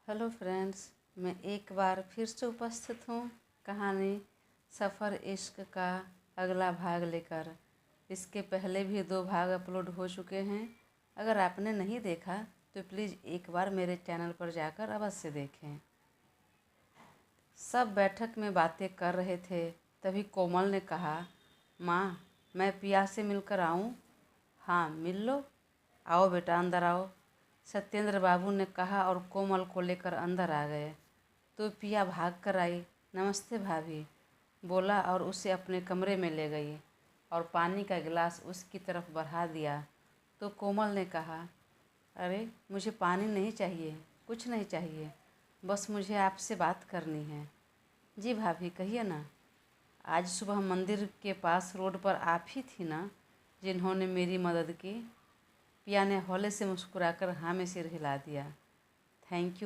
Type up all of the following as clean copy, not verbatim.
Hello friends, मैं एक बार फिर से उपस्थित हूँ कहानी सफ़र इश्क का अगला भाग लेकर। इसके पहले भी 2 भाग अपलोड हो चुके हैं। अगर आपने नहीं देखा तो प्लीज़ एक बार मेरे चैनल पर जाकर अवश्य देखें। सब बैठक में बातें कर रहे थे, तभी कोमल ने कहा, माँ मैं पिया से मिलकर आऊँ? हाँ मिल लो, आओ बेटा अंदर आओ, सत्येंद्र बाबू ने कहा और कोमल को लेकर अंदर आ गए। तो पिया भाग कर आई, नमस्ते भाभी बोला और उसे अपने कमरे में ले गई और पानी का गिलास उसकी तरफ बढ़ा दिया। तो कोमल ने कहा, अरे मुझे पानी नहीं चाहिए, कुछ नहीं चाहिए, बस मुझे आपसे बात करनी है। जी भाभी कहिए ना। आज सुबह मंदिर के पास रोड पर आप ही थी ना जिन्होंने मेरी मदद की? पिया ने हौले से मुस्कुराकर हाँ में सिर हिला दिया। Thank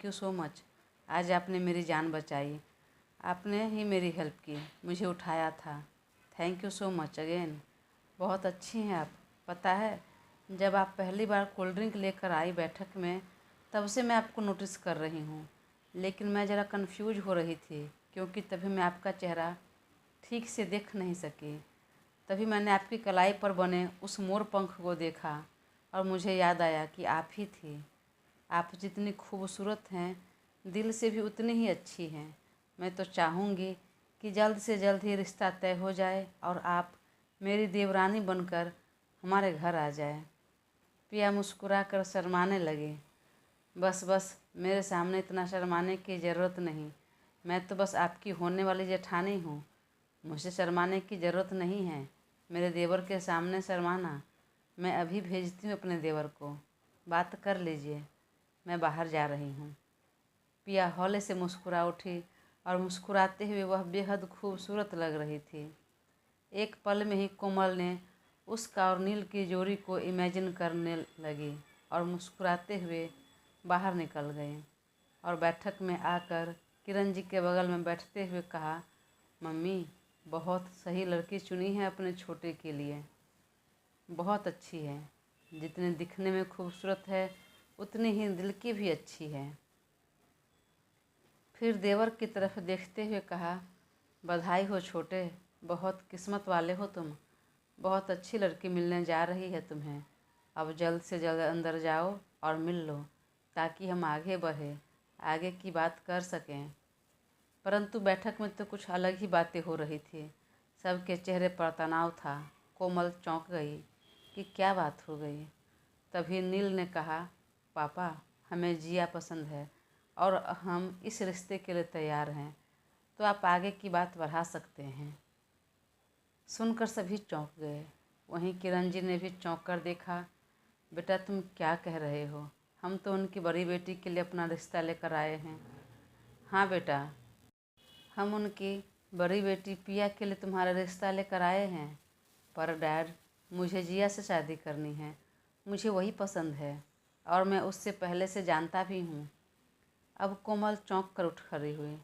you so much. आज आपने मेरी जान बचाई, आपने ही मेरी हेल्प की, मुझे उठाया था। Thank you so much again. बहुत अच्छी हैं आप। पता है, जब आप पहली बार कोल्ड ड्रिंक लेकर आई बैठक में, तब से मैं आपको नोटिस कर रही हूँ, लेकिन मैं ज़रा कंफ्यूज हो रही थी क्योंकि तभी मैं आपका चेहरा ठीक से देख नहीं सकी। तभी मैंने आपकी कलाई पर बने उस मोर पंख को देखा और मुझे याद आया कि आप ही थी। आप जितनी खूबसूरत हैं, दिल से भी उतनी ही अच्छी हैं। मैं तो चाहूँगी कि जल्द से जल्द ही रिश्ता तय हो जाए और आप मेरी देवरानी बनकर हमारे घर आ जाए। पिया मुस्कुरा कर शर्माने लगी। बस बस, मेरे सामने इतना शर्माने की ज़रूरत नहीं। मैं तो बस आपकी होने वाली जेठानी हूँ, मुझे शर्माने की ज़रूरत नहीं है। मेरे देवर के सामने शर्माना। मैं अभी भेजती हूँ अपने देवर को, बात कर लीजिए, मैं बाहर जा रही हूँ। पिया हौले से मुस्कुरा उठी और मुस्कुराते हुए वह बेहद खूबसूरत लग रही थी। एक पल में ही कोमल ने उसका और नील की जोड़ी को इमेजिन करने लगी और मुस्कुराते हुए बाहर निकल गए और बैठक में आकर किरण जी के बगल में बैठते हुए कहा, मम्मी बहुत सही लड़की चुनी है अपने छोटे के लिए, बहुत अच्छी है। जितने दिखने में खूबसूरत है उतनी ही दिल की भी अच्छी है। फिर देवर की तरफ देखते हुए कहा, बधाई हो छोटे, बहुत किस्मत वाले हो तुम, बहुत अच्छी लड़की मिलने जा रही है तुम्हें। अब जल्द से जल्द अंदर जाओ और मिल लो ताकि हम आगे बढ़े, आगे की बात कर सकें। परंतु बैठक में तो कुछ अलग ही बातें हो रही थी। सबके चेहरे पर तनाव था। कोमल चौंक गई कि क्या बात हो गई। तभी नील ने कहा, पापा हमें जिया पसंद है और हम इस रिश्ते के लिए तैयार हैं, तो आप आगे की बात बढ़ा सकते हैं। सुनकर सभी चौंक गए। वहीं किरण जी ने भी चौंक कर देखा। बेटा तुम क्या कह रहे हो? हम तो उनकी बड़ी बेटी के लिए अपना रिश्ता लेकर आए हैं। हाँ बेटा, हम उनकी बड़ी बेटी पिया के लिए तुम्हारा रिश्ता लेकर आए हैं। पर डैड, मुझे जिया से शादी करनी है, मुझे वही पसंद है और मैं उससे पहले से जानता भी हूँ। अब कोमल चौंक कर उठ खड़ी हुई।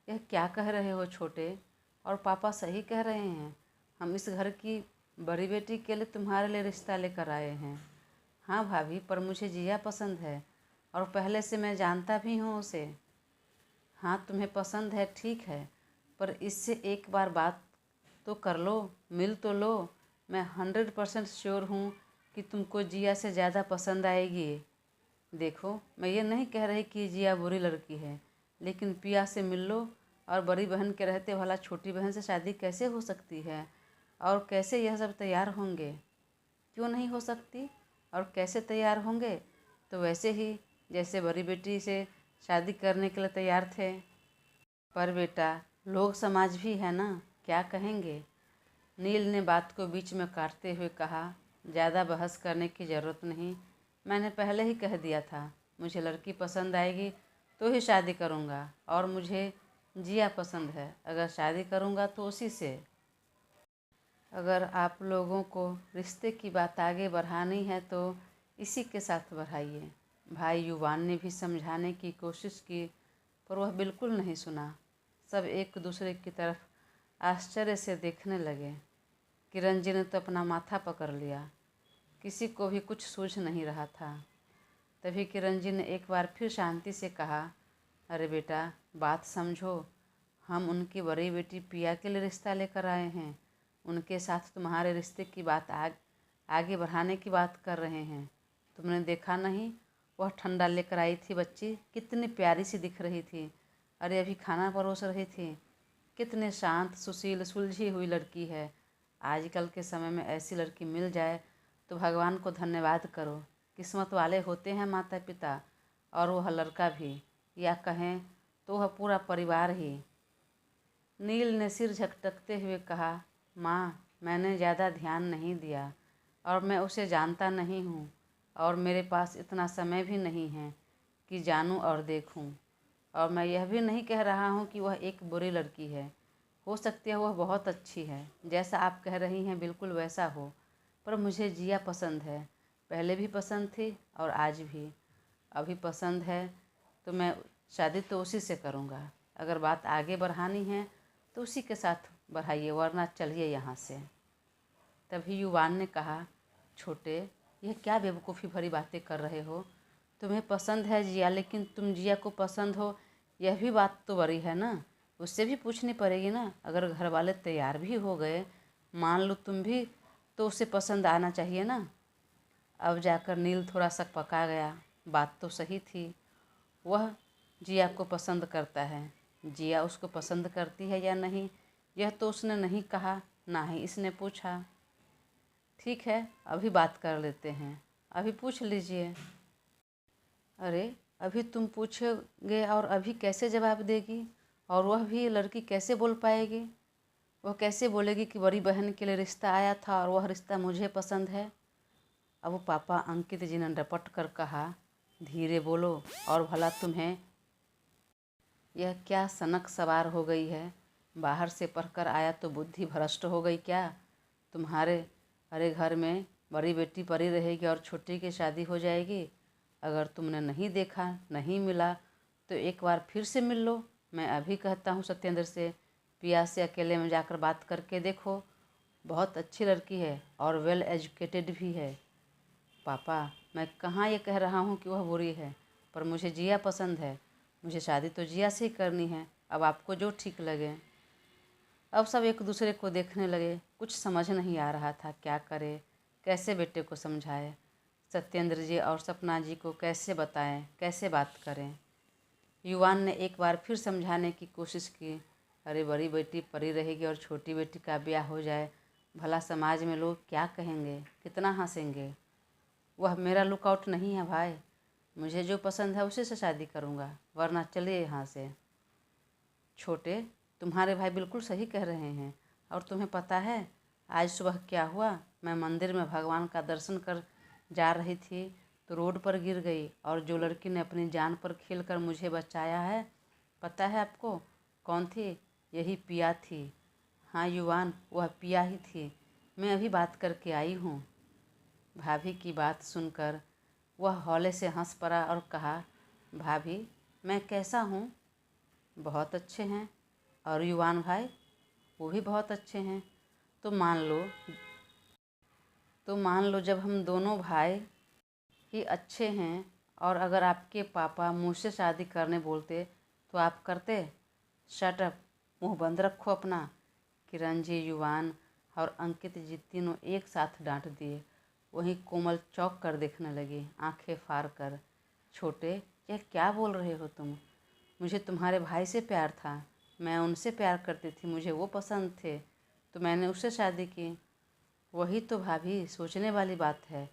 यह क्या कह रहे हो छोटे? और पापा सही कह रहे हैं, हम इस घर की बड़ी बेटी के लिए तुम्हारे लिए रिश्ता लेकर आए हैं। हाँ भाभी, पर मुझे जिया पसंद है और पहले से मैं जानता भी हूँ उसे। हाँ तुम्हें पसंद है ठीक है, पर इससे एक बार बात तो कर लो, मिल तो लो। मैं 100% श्योर हूँ कि तुमको जिया से ज़्यादा पसंद आएगी। देखो, मैं ये नहीं कह रही कि जिया बुरी लड़की है, लेकिन पिया से मिल लो। और बड़ी बहन के रहते भला छोटी बहन से शादी कैसे हो सकती है? और कैसे यह सब तैयार होंगे? क्यों नहीं हो सकती? और कैसे तैयार होंगे? तो वैसे ही जैसे बड़ी बेटी से शादी करने के लिए तैयार थे। पर बेटा, लोग समाज भी है ना, क्या कहेंगे? नील ने बात को बीच में काटते हुए कहा, ज़्यादा बहस करने की ज़रूरत नहीं। मैंने पहले ही कह दिया था, मुझे लड़की पसंद आएगी तो ही शादी करूँगा और मुझे जिया पसंद है। अगर शादी करूँगा तो उसी से। अगर आप लोगों को रिश्ते की बात आगे बढ़ानी है तो इसी के साथ बढ़ाइए। भाई युवान ने भी समझाने की कोशिश की, पर वह बिल्कुल नहीं सुना। सब एक दूसरे की तरफ आश्चर्य से देखने लगे। किरण जी ने तो अपना माथा पकड़ लिया, किसी को भी कुछ सूझ नहीं रहा था। तभी किरण जी ने एक बार फिर शांति से कहा, अरे बेटा, बात समझो। हम उनकी बड़ी बेटी पिया के लिए रिश्ता लेकर आए हैं। उनके साथ तुम्हारे रिश्ते की बात आगे बढ़ाने की बात कर रहे हैं। तुमने देखा नहीं, वह ठंडा लेकर आई थी बच्ची, कितनी प्यारी सी दिख रही थी। अरे अभी खाना परोस रही थी। कितने शांत, सुशील, सुलझी हुई लड़की है। आजकल के समय में ऐसी लड़की मिल जाए तो भगवान को धन्यवाद करो। किस्मत वाले होते हैं माता पिता, और वह लड़का भी, या कहें तो वह पूरा परिवार ही। नील ने सिर झटकते हुए कहा, माँ, मैंने ज़्यादा ध्यान नहीं दिया और मैं उसे जानता नहीं हूँ, और मेरे पास इतना समय भी नहीं है कि जानूँ और देखूँ। और मैं यह भी नहीं कह रहा हूँ कि वह एक बुरी लड़की है। हो सकती है वह बहुत अच्छी है, जैसा आप कह रही हैं बिल्कुल वैसा हो। पर मुझे जिया पसंद है, पहले भी पसंद थी और आज भी। अभी पसंद है तो मैं शादी तो उसी से करूँगा। अगर बात आगे बढ़ानी है तो उसी के साथ बढ़ाइए, वरना चलिए यहाँ से। तभी युवान ने कहा, छोटे, यह क्या बेवकूफ़ी भरी बातें कर रहे हो। तुम्हें पसंद है जिया, लेकिन तुम जिया को पसंद हो, यह भी बात तो बड़ी है ना। उससे भी पूछनी पड़ेगी ना। अगर घर वाले तैयार भी हो गए, मान लो तुम भी, तो उसे पसंद आना चाहिए ना। अब जाकर नील थोड़ा सा पका गया। बात तो सही थी, वह जिया को पसंद करता है। जिया उसको पसंद करती है या नहीं, यह तो उसने नहीं कहा, ना ही इसने पूछा। ठीक है, अभी बात कर लेते हैं, अभी पूछ लीजिए। अरे अभी तुम पूछोगे और अभी कैसे जवाब देगी? और वह भी लड़की कैसे बोल पाएगी? वह कैसे बोलेगी कि बड़ी बहन के लिए रिश्ता आया था और वह रिश्ता मुझे पसंद है? अब पापा अंकित जी ने रपट कर कहा, धीरे बोलो, और भला तुम्हें यह क्या सनक सवार हो गई है? बाहर से पढ़कर आया तो बुद्धि भ्रष्ट हो गई क्या? तुम्हारे अरे घर में बड़ी बेटी परी रहेगी और छोटी की शादी हो जाएगी। अगर तुमने नहीं देखा, नहीं मिला, तो एक बार फिर से मिल लो। मैं अभी कहता हूँ सत्येंद्र से, पिया से अकेले में जाकर बात करके देखो। बहुत अच्छी लड़की है और वेल एजुकेटेड भी है। पापा, मैं कहाँ ये कह रहा हूँ कि वह बुरी है, पर मुझे जिया पसंद है। मुझे शादी तो जिया से ही करनी है। अब आपको जो ठीक लगे। अब सब एक दूसरे को देखने लगे। कुछ समझ नहीं आ रहा था क्या करे, कैसे बेटे को समझाए। सत्येंद्र जी और सपना जी को कैसे बताएं, कैसे बात करें। युवान ने एक बार फिर समझाने की कोशिश की, अरे बड़ी बेटी परी रहेगी और छोटी बेटी का ब्याह हो जाए, भला समाज में लोग क्या कहेंगे, कितना हंसेंगे। वह मेरा लुकआउट नहीं है भाई। मुझे जो पसंद है उसी से शादी करूँगा, वरना चलिए यहाँ से। छोटे, तुम्हारे भाई बिल्कुल सही कह रहे हैं। और तुम्हें पता है आज सुबह क्या हुआ? मैं मंदिर में भगवान का दर्शन कर जा रही थी तो रोड पर गिर गई, और जो लड़की ने अपनी जान पर खेलकर मुझे बचाया है, पता है आपको कौन थी? यही पिया थी। हाँ युवान, वह पिया ही थी। मैं अभी बात करके आई हूँ। भाभी की बात सुनकर वह हौले से हंस पड़ा और कहा, भाभी, मैं कैसा हूँ? बहुत अच्छे हैं। और युवान भाई, वो भी बहुत अच्छे हैं। तो मान लो जब हम दोनों भाई ही अच्छे हैं, और अगर आपके पापा मुझसे शादी करने बोलते तो आप करते? शट अप, मुँह बंद रखो अपना। किरण जी, युवान और अंकित जी तीनों एक साथ डांट दिए। वहीं कोमल चौंक कर देखने लगी, आंखें फाड़ कर। छोटे, यह क्या बोल रहे हो तुम? मुझे तुम्हारे भाई से प्यार था, मैं उनसे प्यार करती थी, मुझे वो पसंद थे, तो मैंने उससे शादी की। वही तो भाभी, सोचने वाली बात है।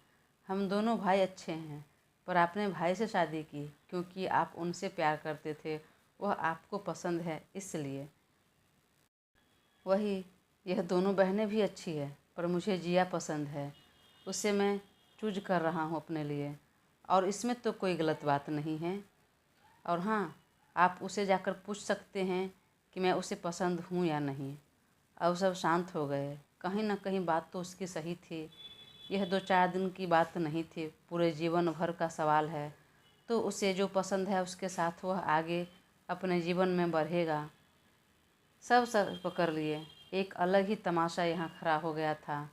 हम दोनों भाई अच्छे हैं, पर आपने भाई से शादी की क्योंकि आप उनसे प्यार करते थे, वह आपको पसंद है इसलिए। वही, यह दोनों बहनें भी अच्छी है, पर मुझे जिया पसंद है, उसे मैं चूज कर रहा हूँ अपने लिए, और इसमें तो कोई गलत बात नहीं है। और हाँ, आप उसे जाकर पूछ सकते हैं कि मैं उसे पसंद हूँ या नहीं। अब सब शांत हो गए। कहीं ना कहीं बात तो उसकी सही थी। यह 2-4 दिन की बात नहीं थी, पूरे जीवन भर का सवाल है। तो उसे जो पसंद है उसके साथ वह आगे अपने जीवन में बढ़ेगा। सब सर पकड़ लिए। एक अलग ही तमाशा यहाँ खड़ा हो गया था।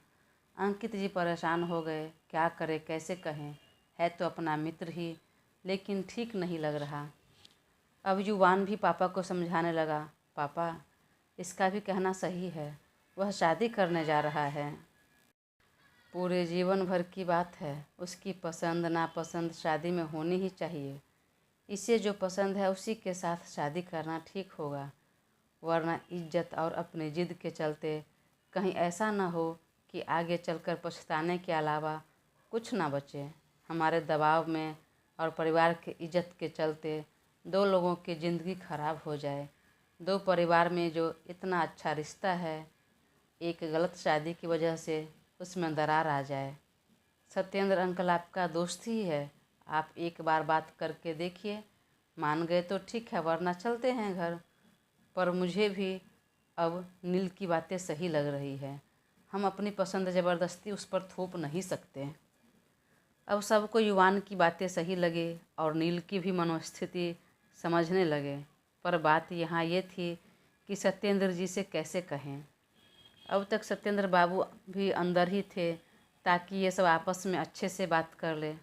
अंकित जी परेशान हो गए, क्या करें, कैसे कहें। है तो अपना मित्र ही, लेकिन ठीक नहीं लग रहा। अब युवान भी पापा को समझाने लगा, पापा इसका भी कहना सही है, वह शादी करने जा रहा है। पूरे जीवन भर की बात है, उसकी पसंद नापसंद शादी में होनी ही चाहिए। इसे जो पसंद है उसी के साथ शादी करना ठीक होगा, वरना इज्जत और अपनी जिद के चलते कहीं ऐसा ना हो कि आगे चलकर पछताने के अलावा कुछ ना बचे। हमारे दबाव में और परिवार के इज्जत के चलते दो लोगों की ज़िंदगी खराब हो जाए। दो परिवार में जो इतना अच्छा रिश्ता है, एक गलत शादी की वजह से उसमें दरार आ जाए। सत्येंद्र अंकल आपका दोस्त ही है, आप एक बार बात करके देखिए, मान गए तो ठीक है, वरना चलते हैं घर। पर मुझे भी अब नील की बातें सही लग रही है, हम अपनी पसंद ज़बरदस्ती उस पर थोप नहीं सकते। अब सबको युवान की बातें सही लगे और नील की भी मनोस्थिति समझने लगे। पर बात यहाँ ये थी कि सत्येंद्र जी से कैसे कहें। अब तक सत्येंद्र बाबू भी अंदर ही थे ताकि ये सब आपस में अच्छे से बात कर ले।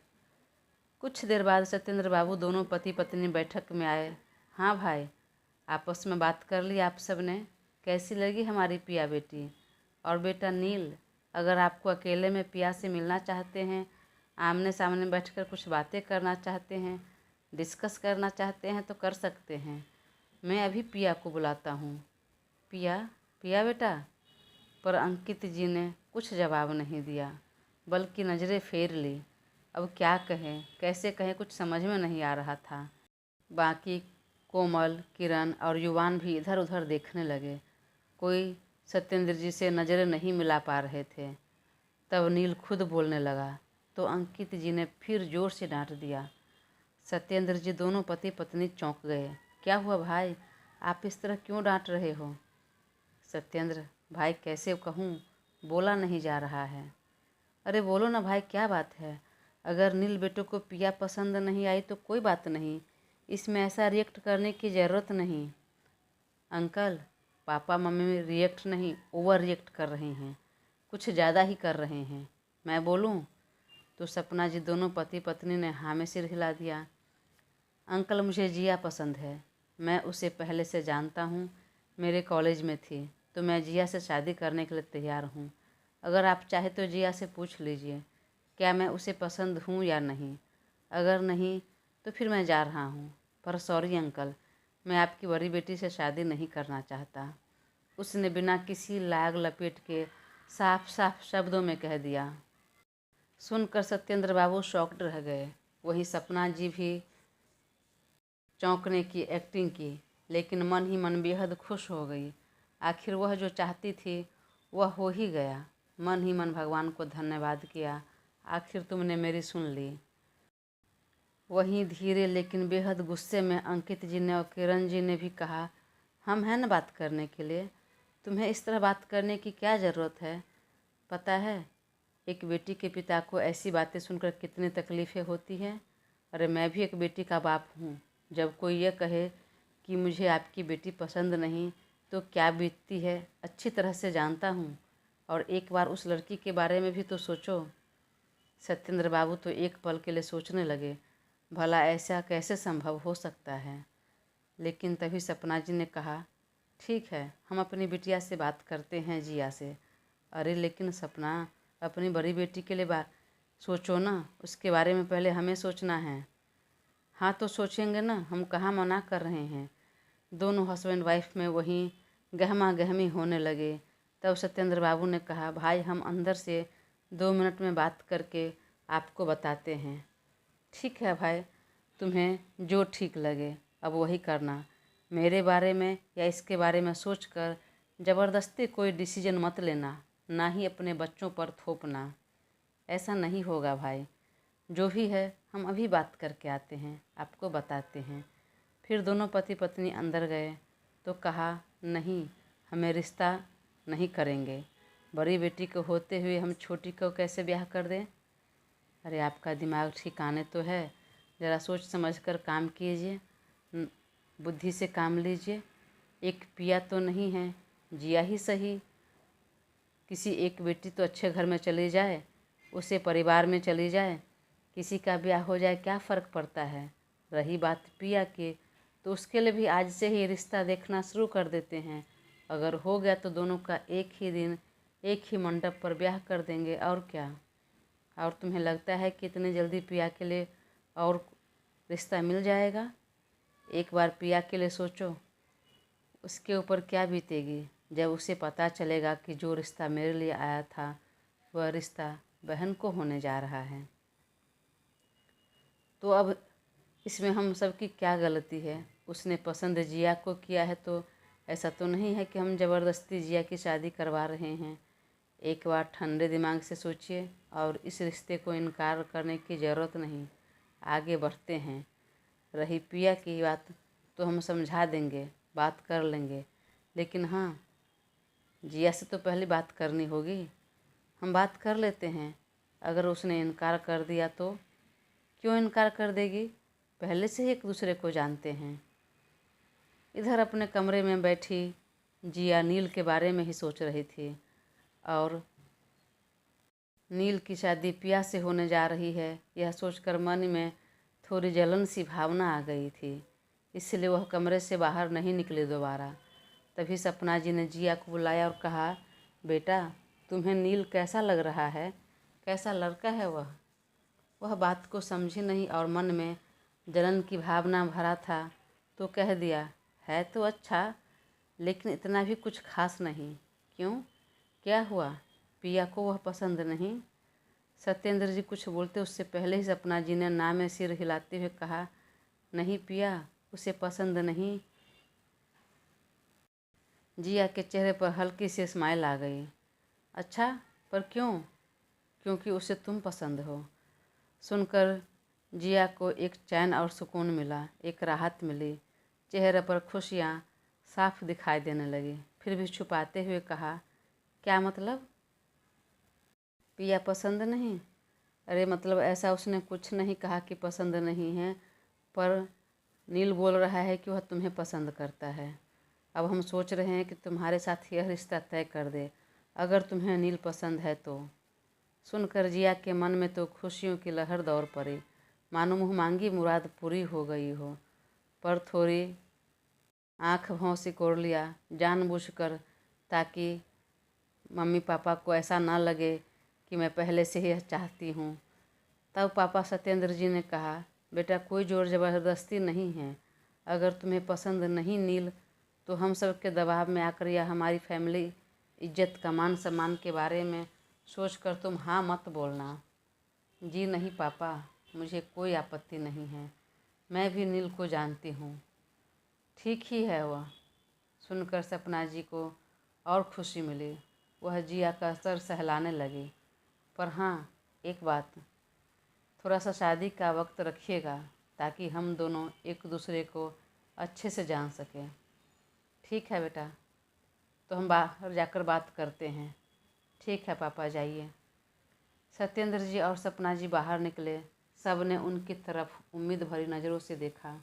कुछ देर बाद सत्येंद्र बाबू दोनों पति पत्नी बैठक में आए। हाँ भाई, आपस में बात कर ली आप सब ने, कैसी लगी हमारी पिया बेटी। और बेटा नील, अगर आपको अकेले में पिया से मिलना चाहते हैं, आमने सामने बैठकर कुछ बातें करना चाहते हैं, डिस्कस करना चाहते हैं तो कर सकते हैं। मैं अभी पिया को बुलाता हूँ। पिया, पिया बेटा। पर अंकित जी ने कुछ जवाब नहीं दिया, बल्कि नज़रें फेर ली। अब क्या कहें, कैसे कहें, कुछ समझ में नहीं आ रहा था। बाकी कोमल, किरण और युवान भी इधर उधर देखने लगे। कोई सत्येंद्र जी से नज़रें नहीं मिला पा रहे थे। तब नील खुद बोलने लगा तो अंकित जी ने फिर जोर से डांट दिया। सत्येंद्र जी दोनों पति पत्नी चौंक गए। क्या हुआ भाई, आप इस तरह क्यों डांट रहे हो। सत्येंद्र भाई, कैसे कहूँ, बोला नहीं जा रहा है। अरे बोलो ना भाई, क्या बात है। अगर नील बेटों को पिया पसंद नहीं आई तो कोई बात नहीं, इसमें ऐसा रिएक्ट करने की ज़रूरत नहीं। अंकल, पापा मम्मी रिएक्ट नहीं, ओवर रिएक्ट कर रहे हैं, कुछ ज़्यादा ही कर रहे हैं। मैं बोलूं? तो सपना जी दोनों पति पत्नी ने हाँ में सिर हिला दिया। अंकल, मुझे जिया पसंद है, मैं उसे पहले से जानता हूँ, मेरे कॉलेज में थी, तो मैं जिया से शादी करने के लिए तैयार हूँ। अगर आप चाहे तो जिया से पूछ लीजिए क्या मैं उसे पसंद हूँ या नहीं। अगर नहीं तो फिर मैं जा रहा हूँ। पर सॉरी अंकल, मैं आपकी बड़ी बेटी से शादी नहीं करना चाहता। उसने बिना किसी लाग लपेट के साफ साफ शब्दों में कह दिया। सुनकर सत्येंद्र बाबू शॉक्ड रह गए। वही सपना जी भी चौंकने की एक्टिंग की, लेकिन मन ही मन बेहद खुश हो गई। आखिर वह जो चाहती थी वह हो ही गया। मन ही मन भगवान को धन्यवाद किया, आखिर तुमने मेरी सुन ली। वहीं धीरे लेकिन बेहद गुस्से में अंकित जी ने और किरण जी ने भी कहा, हम हैं न बात करने के लिए, तुम्हें इस तरह बात करने की क्या ज़रूरत है। पता है एक बेटी के पिता को ऐसी बातें सुनकर कितनी तकलीफ़ें होती हैं। अरे मैं भी एक बेटी का बाप हूँ। जब कोई ये कहे कि मुझे आपकी बेटी पसंद नहीं तो क्या बीतती है अच्छी तरह से जानता हूँ। और एक बार उस लड़की के बारे में भी तो सोचो। सत्येंद्र बाबू तो एक पल के लिए सोचने लगे, भला ऐसा कैसे संभव हो सकता है। लेकिन तभी सपना जी ने कहा, ठीक है, हम अपनी बिटिया से बात करते हैं, जिया से। अरे लेकिन सपना, अपनी बड़ी बेटी के लिए बात सोचो ना, उसके बारे में पहले हमें सोचना है। हाँ तो सोचेंगे ना, हम कहाँ मना कर रहे हैं। दोनों हस्बैंड वाइफ में वहीं गहमा गहमी होने लगे। तब सत्येंद्र बाबू ने कहा, भाई हम अंदर से 2 मिनट में बात करके आपको बताते हैं। ठीक है भाई, तुम्हें जो ठीक लगे अब वही करना। मेरे बारे में या इसके बारे में सोचकर ज़बरदस्ती कोई डिसीजन मत लेना, ना ही अपने बच्चों पर थोपना। ऐसा नहीं होगा भाई, जो भी है हम अभी बात करके आते हैं, आपको बताते हैं। फिर दोनों पति पत्नी अंदर गए तो कहा, नहीं, हमें रिश्ता नहीं करेंगे। बड़ी बेटी को होते हुए हम छोटी को कैसे ब्याह कर दें। अरे आपका दिमाग ठिकाने तो है, ज़रा सोच समझ कर काम कीजिए, बुद्धि से काम लीजिए। एक पिया तो नहीं है, जिया ही सही, किसी एक बेटी तो अच्छे घर में चली जाए, उसे परिवार में चली जाए, किसी का ब्याह हो जाए क्या फ़र्क पड़ता है। रही बात पिया की, तो उसके लिए भी आज से ही रिश्ता देखना शुरू कर देते हैं। अगर हो गया तो दोनों का एक ही दिन एक ही मंडप पर ब्याह कर देंगे, और क्या। और तुम्हें लगता है कि इतनी जल्दी पिया के लिए और रिश्ता मिल जाएगा? एक बार पिया के लिए सोचो, उसके ऊपर क्या बीतेगी जब उसे पता चलेगा कि जो रिश्ता मेरे लिए आया था वह रिश्ता बहन को होने जा रहा है। तो अब इसमें हम सब की क्या गलती है? उसने पसंद जिया को किया है, तो ऐसा तो नहीं है कि हम ज़बरदस्ती जिया की शादी करवा रहे हैं। एक बार ठंडे दिमाग से सोचिए और इस रिश्ते को इनकार करने की ज़रूरत नहीं, आगे बढ़ते हैं। रही पिया की बात, तो हम समझा देंगे, बात कर लेंगे, लेकिन हाँ, जिया से तो पहले बात करनी होगी। हम बात कर लेते हैं। अगर उसने इनकार कर दिया तो? क्यों इनकार कर देगी? पहले से ही एक दूसरे को जानते हैं। इधर अपने कमरे में बैठी जिया नील के बारे में ही सोच रही थी, और नील की शादी पिया से होने जा रही है यह सोचकर मन में थोड़ी जलन सी भावना आ गई थी। इसलिए वह कमरे से बाहर नहीं निकली दोबारा। तभी सपना जी ने जिया को बुलाया और कहा, बेटा, तुम्हें नील कैसा लग रहा है? कैसा लड़का है वह बात को समझी नहीं और मन में जलन की भावना भरा था, तो कह दिया, है तो अच्छा, लेकिन इतना भी कुछ खास नहीं। क्यों, क्या हुआ? पिया को वह पसंद नहीं? सत्येंद्र जी कुछ बोलते उससे पहले ही सपना जी ने ना में सिर हिलाते हुए कहा, नहीं पिया, उसे पसंद नहीं। जिया के चेहरे पर हल्की सी स्माइल आ गई। अच्छा, पर क्यों? क्योंकि उसे तुम पसंद हो। सुनकर जिया को एक चैन और सुकून मिला, एक राहत मिली। चेहरे पर खुशियाँ साफ दिखाई देने लगी। फिर भी छुपाते हुए कहा, क्या मतलब? पिया पसंद नहीं? अरे मतलब ऐसा उसने कुछ नहीं कहा कि पसंद नहीं है, पर नील बोल रहा है कि वह तुम्हें पसंद करता है। अब हम सोच रहे हैं कि तुम्हारे साथ यह रिश्ता तय कर दे, अगर तुम्हें नील पसंद है तो। सुनकर जिया के मन में तो खुशियों की लहर दौड़ पड़ी, मानो मुँह मांगी मुराद पूरी हो गई हो। पर थोड़ी आँख भौं सिकोड़ लिया जानबूझकर, ताकि मम्मी पापा को ऐसा ना लगे कि मैं पहले से ही चाहती हूँ। तब पापा सत्येंद्र जी ने कहा, बेटा, कोई जोर ज़बरदस्ती नहीं है। अगर तुम्हें पसंद नहीं नील, तो हम सब के दबाव में आकर या हमारी फैमिली इज्जत का मान सम्मान के बारे में सोचकर तुम हाँ मत बोलना। जी नहीं पापा, मुझे कोई आपत्ति नहीं है। मैं भी नील को जानती हूँ, ठीक ही है वह। सुनकर सपना जी को और खुशी मिली। वह जिया का सर सहलाने लगी। पर हाँ, एक बात, थोड़ा सा शादी का वक्त रखिएगा, ताकि हम दोनों एक दूसरे को अच्छे से जान सकें। ठीक है बेटा, तो हम बाहर जाकर बात करते हैं। ठीक है पापा, जाइए। सत्येंद्र जी और सपना जी बाहर निकले। सब ने उनकी तरफ उम्मीद भरी नज़रों से देखा।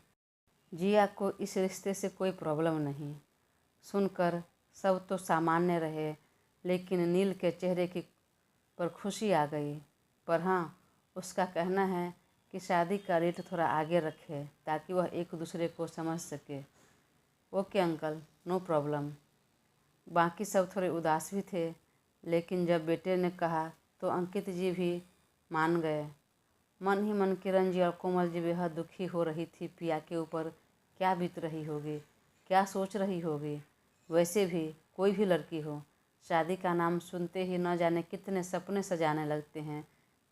जिया को इस रिश्ते से कोई प्रॉब्लम नहीं। सुनकर सब तो सामान्य रहे, लेकिन नील के चेहरे की पर खुशी आ गई। पर हाँ, उसका कहना है कि शादी का रेट थोड़ा आगे रखे, ताकि वह एक दूसरे को समझ सके। Okay uncle, no problem. बाकी सब थोड़े उदास भी थे, लेकिन जब बेटे ने कहा तो अंकित जी भी मान गए। मन ही मन किरण जी और कोमल जी बेहद दुखी हो रही थी। पिया के ऊपर क्या बीत रही होगी, क्या सोच रही होगी। वैसे भी कोई भी लड़की हो, शादी का नाम सुनते ही न जाने कितने सपने सजाने लगते हैं,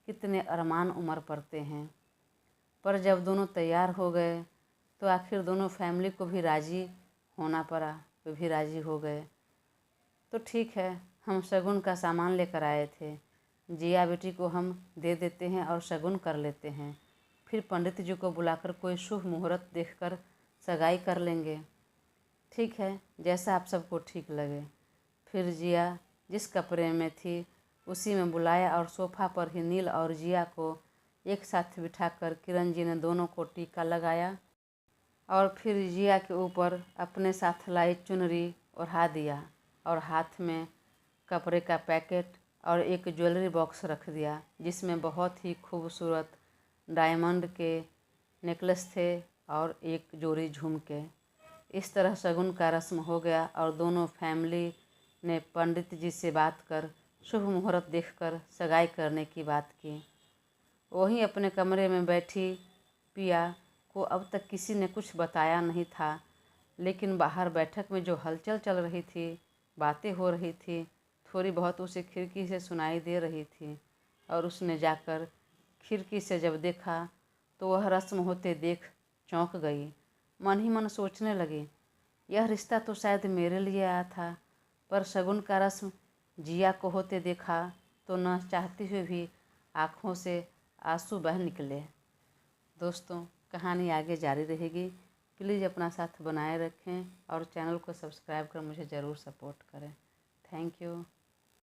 कितने अरमान उमड़ पड़ते हैं। पर जब दोनों तैयार हो गए तो आखिर दोनों फैमिली को भी राज़ी होना पड़ा। वे भी राज़ी हो गए। तो ठीक है, हम शगुन का सामान लेकर आए थे, जिया बेटी को हम दे देते हैं और शगुन कर लेते हैं। फिर पंडित जी को बुलाकर कोई शुभ मुहूर्त देखकर सगाई कर लेंगे। ठीक है, जैसा आप सबको ठीक लगे। फिर जिया जिस कपड़े में थी उसी में बुलाया और सोफ़ा पर ही नील और जिया को एक साथ बिठाकर किरण जी ने दोनों को टीका लगाया और फिर जिया के ऊपर अपने साथ लाई चुनरी ओढ़ा दिया और हाथ में कपड़े का पैकेट और एक ज्वेलरी बॉक्स रख दिया, जिसमें बहुत ही खूबसूरत डायमंड के नेकलेस थे और एक जोड़ी झुमके। इस तरह शगुन का रस्म हो गया और दोनों फैमिली ने पंडित जी से बात कर शुभ मुहूर्त देखकर सगाई करने की बात की। वहीं अपने कमरे में बैठी पिया को अब तक किसी ने कुछ बताया नहीं था, लेकिन बाहर बैठक में जो हलचल चल रही थी, बातें हो रही थी, थोड़ी बहुत उसे खिड़की से सुनाई दे रही थी और उसने जाकर खिड़की से जब देखा तो वह रस्म होते देख चौंक गई। मन ही मन सोचने लगी, यह रिश्ता तो शायद मेरे लिए आया था, पर शगुन का रस्म जिया को होते देखा तो न चाहते हुए भी आँखों से आंसू बह निकले। दोस्तों, कहानी आगे जारी रहेगी। प्लीज़ अपना साथ बनाए रखें और चैनल को सब्सक्राइब कर मुझे ज़रूर सपोर्ट करें। Thank you.